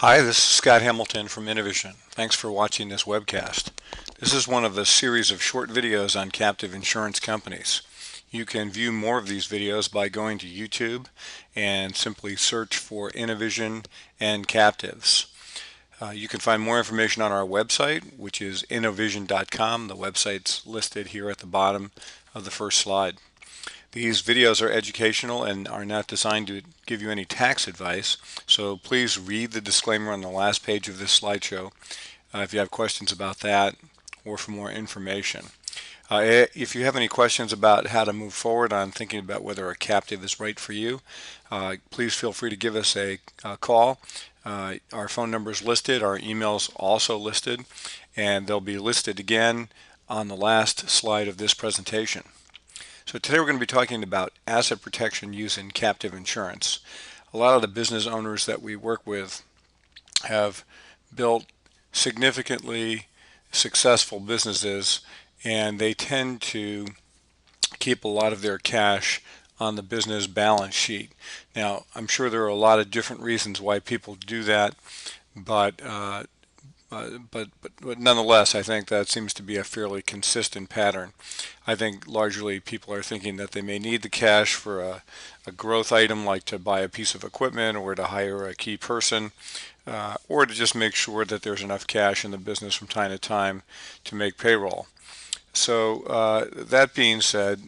Hi, this is Scott Hamilton from InKnowVision. Thanks for watching this webcast. This is one of a series of short videos on captive insurance companies. You can view more of these videos by going to YouTube and simply search for InKnowVision and captives. You can find more information on our website, which is InKnowVision.com. The website's listed here at the bottom of the first slide. These videos are educational and are not designed to give you any tax advice, so please read the disclaimer on the last page of this slideshow if you have questions about that or for more information. If you have any questions about how to move forward on thinking about whether a captive is right for you, please feel free to give us a call. Our phone number is listed, our email's also listed, and they'll be listed again on the last slide of this presentation. So today we're going to be talking about asset protection using captive insurance. A lot of the business owners that we work with have built significantly successful businesses, and they tend to keep a lot of their cash on the business balance sheet. Now, I'm sure there are a lot of different reasons why people do that, but nonetheless, I think that seems to be a fairly consistent pattern. I think largely people are thinking that they may need the cash for a growth item like to buy a piece of equipment or to hire a key person, or to just make sure that there's enough cash in the business from time to time to make payroll. So that being said,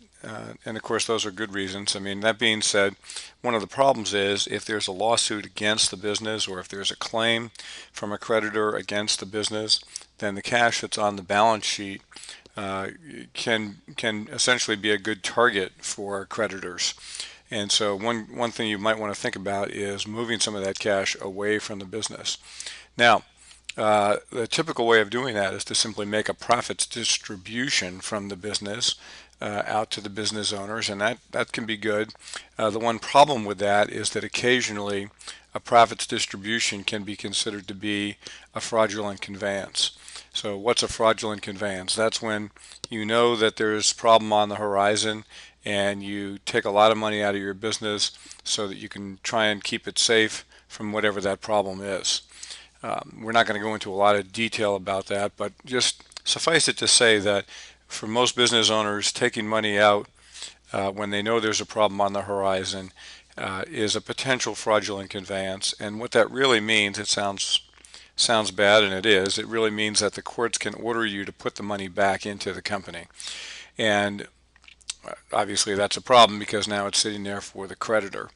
and of course those are good reasons. I mean, that being said, one of the problems is if there's a lawsuit against the business or if there's a claim from a creditor against the business, then the cash that's on the balance sheet can essentially be a good target for creditors. And so one thing you might want to think about is moving some of that cash away from the business. Now, the typical way of doing that is to simply make a profits distribution from the business out to the business owners, and that can be good. The one problem with that is that occasionally a profits distribution can be considered to be a fraudulent conveyance. So what's a fraudulent conveyance? That's when you know that there's a problem on the horizon and you take a lot of money out of your business so that you can try and keep it safe from whatever that problem is. We're not going to go into a lot of detail about that, but just suffice it to say that for most business owners, taking money out when they know there's a problem on the horizon is a potential fraudulent conveyance. And what that really means, it sounds bad, and it is. It really means that the courts can order you to put the money back into the company. And obviously that's a problem because now it's sitting there for the creditor.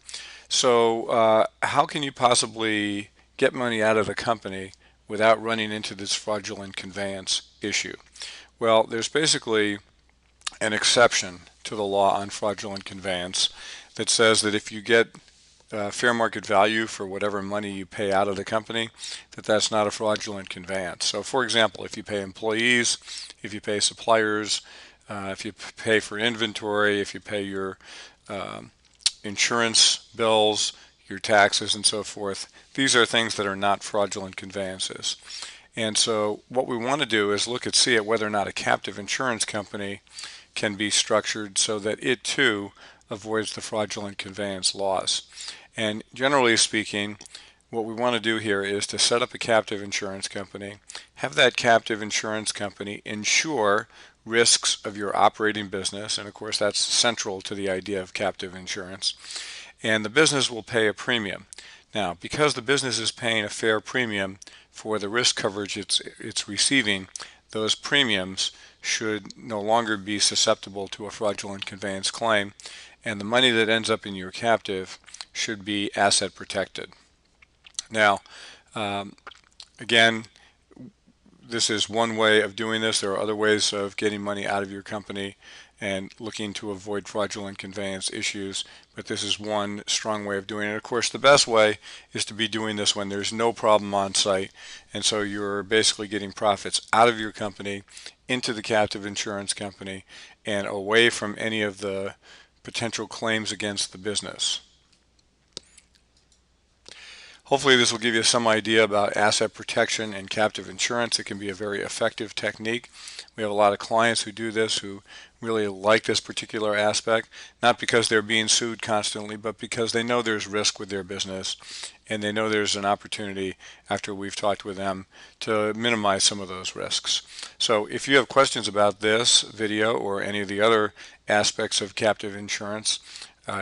So how can you possibly get money out of the company without running into this fraudulent conveyance issue? Well, there's basically an exception to the law on fraudulent conveyance that says that if you get fair market value for whatever money you pay out of the company, that's not a fraudulent conveyance. So for example, if you pay employees, if you pay suppliers, if you pay for inventory, if you pay your insurance bills, your taxes and so forth, these are things that are not fraudulent conveyances. And so what we want to do is see at whether or not a captive insurance company can be structured so that it too avoids the fraudulent conveyance laws. And generally speaking, what we want to do here is to set up a captive insurance company, have that captive insurance company insure risks of your operating business, and of course that's central to the idea of captive insurance, and the business will pay a premium. Now, because the business is paying a fair premium for the risk coverage it's receiving, those premiums should no longer be susceptible to a fraudulent conveyance claim, and the money that ends up in your captive should be asset protected. Now, again, this is one way of doing this. There are other ways of getting money out of your company and looking to avoid fraudulent conveyance issues, but this is one strong way of doing it. Of course, the best way is to be doing this when there's no problem on site, and so you're basically getting profits out of your company into the captive insurance company and away from any of the potential claims against the business. Hopefully this will give you some idea about asset protection and captive insurance. It can be a very effective technique. We have a lot of clients who do this who really like this particular aspect, not because they're being sued constantly, but because they know there's risk with their business and they know there's an opportunity after we've talked with them to minimize some of those risks. So if you have questions about this video or any of the other aspects of captive insurance,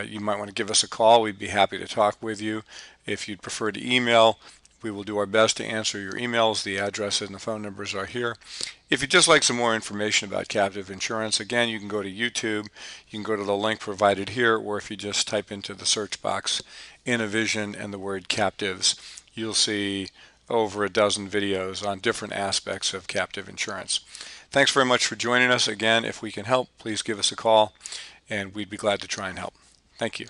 you might want to give us a call. We'd be happy to talk with you. If you'd prefer to email, we will do our best to answer your emails. The addresses and the phone numbers are here. If you'd just like some more information about captive insurance, again, you can go to YouTube. You can go to the link provided here, or if you just type into the search box InKnowVision and the word captives, you'll see over a dozen videos on different aspects of captive insurance. Thanks very much for joining us. Again, if we can help, please give us a call, and we'd be glad to try and help. Thank you.